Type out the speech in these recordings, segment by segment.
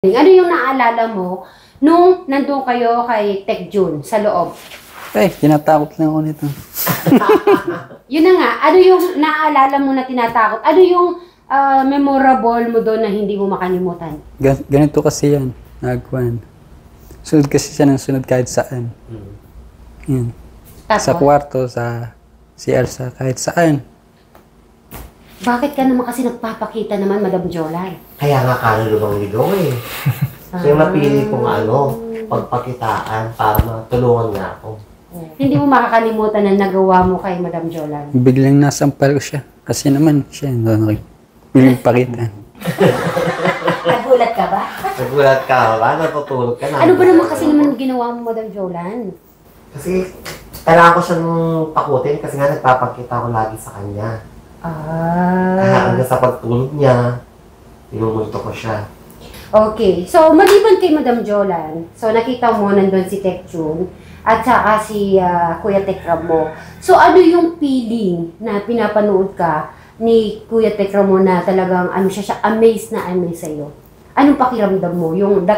Ano yung naalala mo nung nandun kayo kay Tech June sa loob? Ay, tinatakot lang ako nito. Yun na nga, ano yung naalala mo na tinatakot? Ano yung memorable mo doon na hindi mo makalimutan? Ganito kasi yan, nagkuhan. Sunod kasi siya ng sunod kahit saan. Yan. Sa kwarto, sa CR, sa kahit saan. Bakit ka naman kasi nagpapakita naman, Madam Jolay? Kaya nga kalulubang ligaw eh. So yung napili kong pagpakitaan para matulungan nga ako. Hindi mo makakalimutan na nagawa mo kay Madam Jolay? Biglang nasampal ko siya. Kasi naman siya, piling pakita. Nagulat ka ba? Nagulat ka ba? Natutulog ka na. Ano ba naman kasi naman ginawa mo, Madam Jolan? Kasi kailangan ko siyang takutin kasi nga nagpapakita ko lagi sa kanya. Kaya hanggang sa pagtulog niya, tinumulto ko siya. Okay. So, maliban kay Madam Jolan, so nakita mo nandun si Tech June at saka si Kuya Tekram mo. So, ano yung feeling na pinapanood ka ni Kuya Tekram mo na talagang siya amazed na amazed sa'yo? Anong pakiramdam mo yung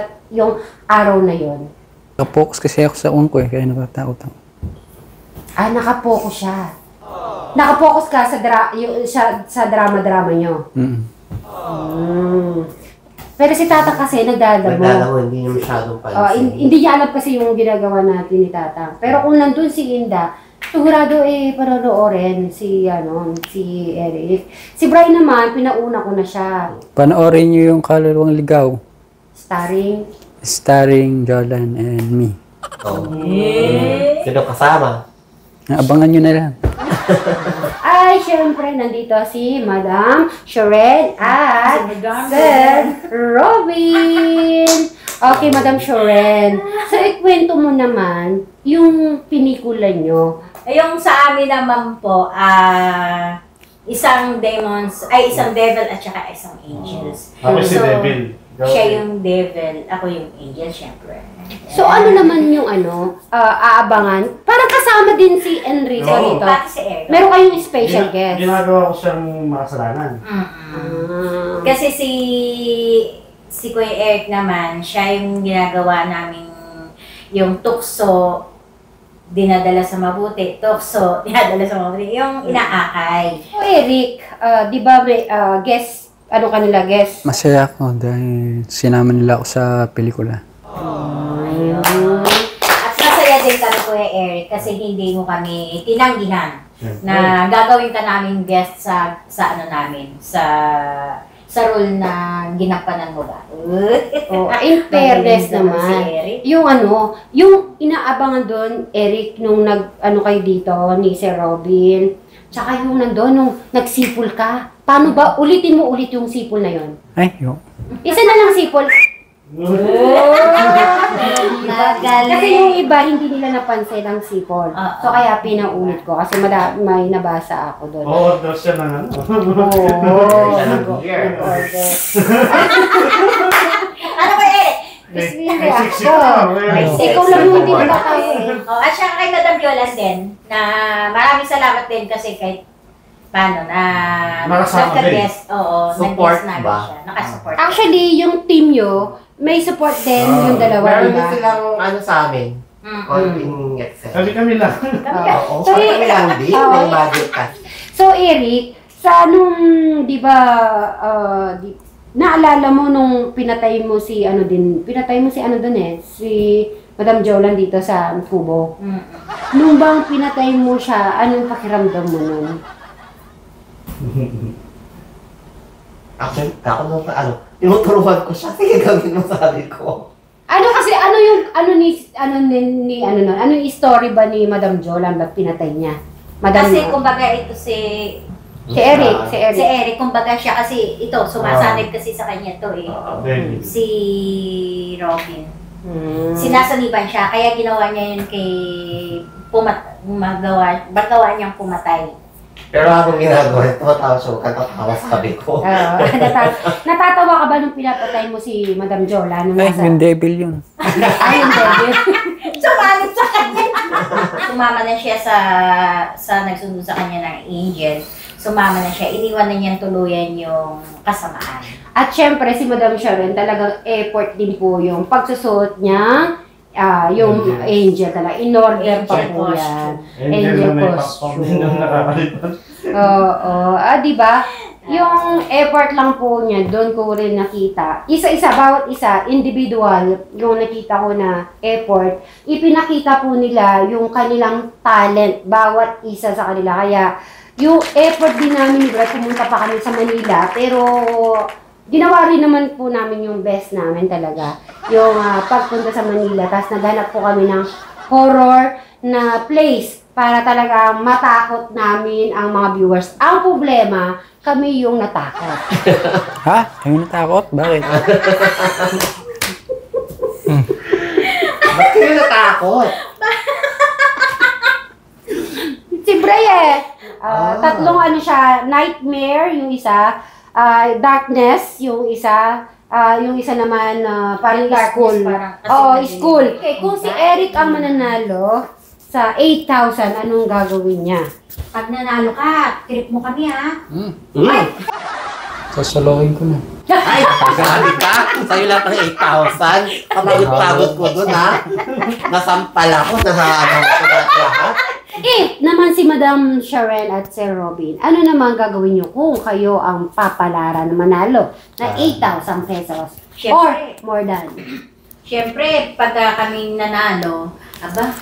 araw na yon? Nakapokus kasi ako sa unko kaya natatakot ako. Nakapokus siya. Nakapokus ka sa drama-drama nyo. Pero si Tata kasi nagdadamo. Hindi niya masyadong pansin. Hindi niya alam kasi yung ginagawa natin ni Tata. Pero kung nandun si Inda, sigurado panonoorin si Eric. Si Brian naman, pinauna ko na siya. Panoorin niyo yung Kaluluwang Ligaw. Starring Jolan and me. Sino kasama? Abangan niyo na lang. Ay, syempre, nandito si Madam Shoren at Sir Robin. Okay, Madam Shoren. So, ikwento mo naman yung pelikula nyo. Yung sa amin naman po, isang devil at saka isang angels. Ako si devil. Siya yung devil, ako yung angel, syempre. So, ano naman yung aabangan? Parang kasama din si Enrico dito. Pati si Eric. Meron kayong special guest. Ginagawa ko siyang makasalanan. Kasi si Kuya Eric naman, siya yung ginagawa namin yung tukso, dinadala sa mabuti. Tukso, dinadala sa mabuti. Yung inaakay. So, Eric, di ba guest, kanila guest? Masaya ako dahil sinama nila ako sa pelikula. At masaya din kami, Kuya Eric, kasi hindi mo kami tinanggihan na gagawin ka namin guest sa role na ginampanan mo ba? In fairness naman, yung inaabangan doon, Eric, nung kayo dito, ni Sir Robin, tsaka yung nandun, nung nagsipol ka, paano ba, ulitin mo ulit yung sipol na yon? Ay, yo. Isa na lang sipol. Kasi yung iba, hindi nila napansin ang sipol. So, kaya pinaulit ko. Kasi may nabasa ako doon. Oo, daw siya ng ano. Oo. Nag-order. Ano ba eh? Ikaw lang yung hindi nakakaya. At siya kay Madam Yolan din, na maraming salamat din kasi kahit paano na nagka-guest. Oo, support nag-guest namin ba? siya. Nakasupport. Actually, yung team nyo, may support din yung dalawa, Meron diba? din silang sa amin. Konting excess. Kami lang. Oo, kami lang din. May budget ka. So, Eric, sa nung, di ba, naalala mo nung pinatay mo si Madam Jolan dito sa Kubo. Nung bang pinatay mo siya, anong pakiramdam mo nun? Actually, ako nung tinuturuan ko siya. Sige, gawin mo, sabi ko. Ano yung story ba ni Madam Jolan ba't pinatay niya? Kasi kumbaga ito si Eric, kumbaga siya kasi ito, sumasanib kasi sa kanya to si Robin. Sinasaniban siya, kaya ginawa niya yun kay magawa niyang pumatay. Pero habang ginagawa ito, katawa sabi ko. Natatawa ka ba nung pinapatay mo si Madam Jolan? Ay, yung devil yun. Ay, yung devil. Sumanib sa kanya. Sumama na siya sa nagsundo sa kanya ng angel. sumama na siya. Iniwan na niyang tuluyan yung kasamaan. At syempre, si Madam Sharon, talagang effort din po yung pagsusuot niya, yung angel talaga. In-order pa Angel po costume. yan. Angel na may pakpang din yung nakakalitan. Oo. Di ba? Yung effort lang po niya, doon ko rin nakita. Isa-isa, bawat isa, individual, yung nakita ko na effort, ipinakita po nila yung kanilang talent, bawat isa sa kanila. Kaya, yung effort din namin, pumunta pa kami sa Manila, pero ginawa rin naman po namin yung best namin talaga. Yung pagpunta sa Manila, tapos naghanap po kami ng horror na place para talaga matakot namin ang mga viewers. Ang problema, kami yung natakot. Ha? Kayo natakot? Bakit? Ba't kayo natakot? Si Bray tatlong ano siya, nightmare yung isa, darkness yung isa, yung isa naman parang school. Oo, school. Okay, kung si Eric ang mananalo sa 8,000, anong gagawin niya? Pag nanalo ka, trip mo kami ha. Sasalokin ko na. Ay, grabe ka! Sa'yo lang ng 8,000. Kapagod-pagod ko dun, ha? Nasampal ako, ano ko lahat. Naman si Madam Sharon at Sir Robin, ano naman gagawin niyo kung kayo ang papalara na manalo na 8,000 pesos? Or Siyempre. more than? Siyempre, pagka kami nanalo, aba,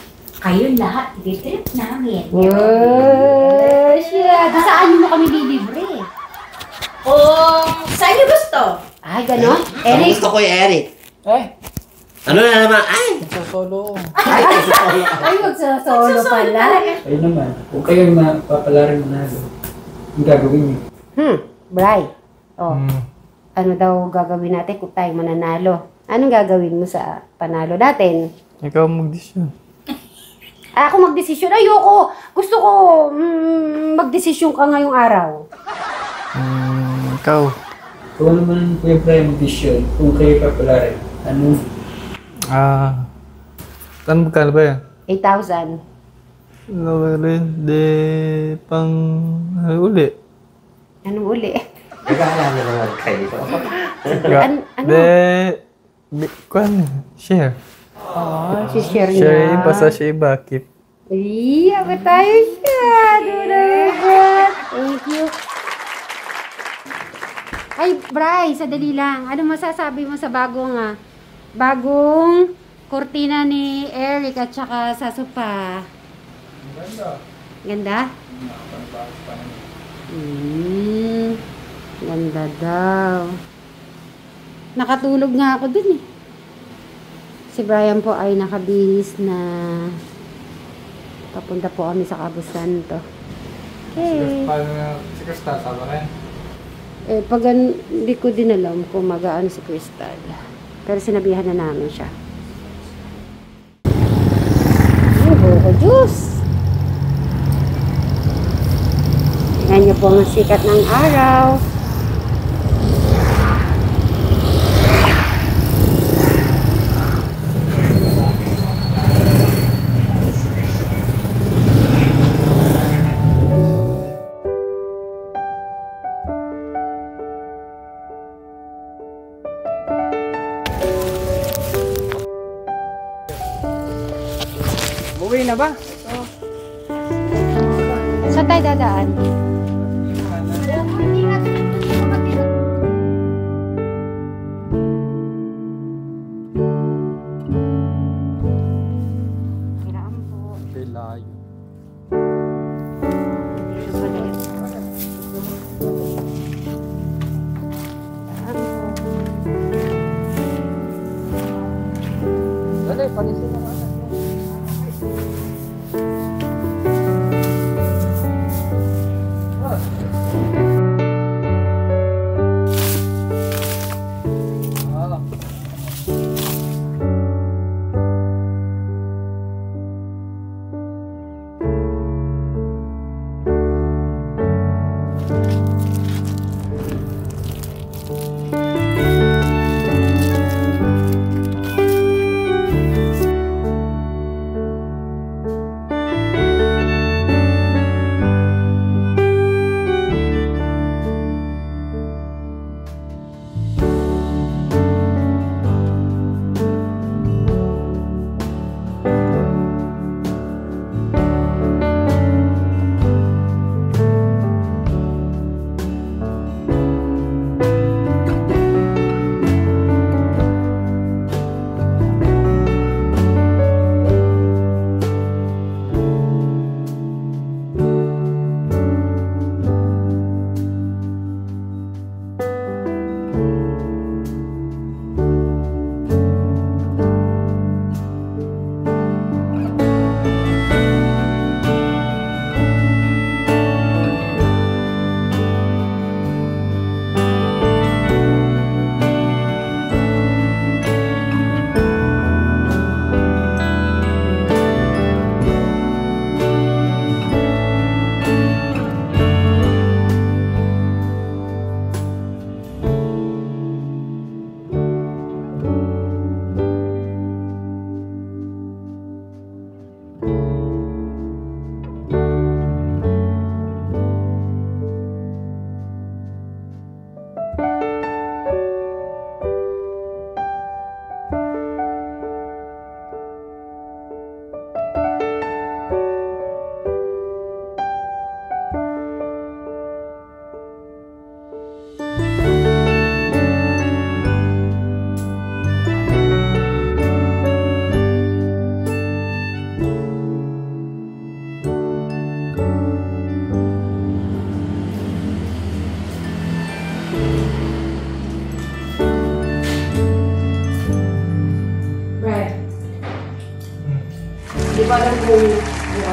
kayo lahat, i-trip namin. Oh, shit! Saan mo kami lilibre? Kung saan niyo gusto. Ay, gano'n? Ang Eric? gusto ko yung Eric. Ano na naman? Ay! Sasolo. Ay, solo. Ay, magsasolo pala. Kayo naman, kung kayo mapapalarin manalo, ang gagawin niyo? Bray. Oh, ano daw gagawin natin kung tayo mananalo? Anong gagawin mo sa panalo natin? Ikaw mag-desisyon. Ako magdesisyon. Ayoko. Gusto ko magdesisyon ka ngayong araw. Ikaw. Kung naman Kuya Brian mag-desisyon, kung kayo papalarin, ano? Saan magkano ba yan? 8,000. De, pang uli. Anong uli? Nagkala niyo naman kayo. Ano? Share. Oh, si share niya. Share yung iba sa siya iba, keep. Iya, ba tayo siya? Thank you. Ay, Bray, sadali lang. Ano masasabi mo sa bagong kurtina ni Eric at saka sa sopa? Ganda. Ganda? Ganda daw. Nakatulog nga ako dun eh. Si Brian po ay nakabihis na papunta po kami sa Cabo Santo. Okay. Si Crystal, sama rin? Pag hindi ko din alam kung mag-aano si Crystal. Pero sinabihan na namin siya. Buko juice. Tingnan niyo po ang sikat ng araw. Uwi na ba? Saan tayo dadaan? Kailangan po. Layo. Dali, panisin mo.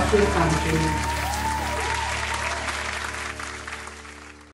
Kuya Frankie.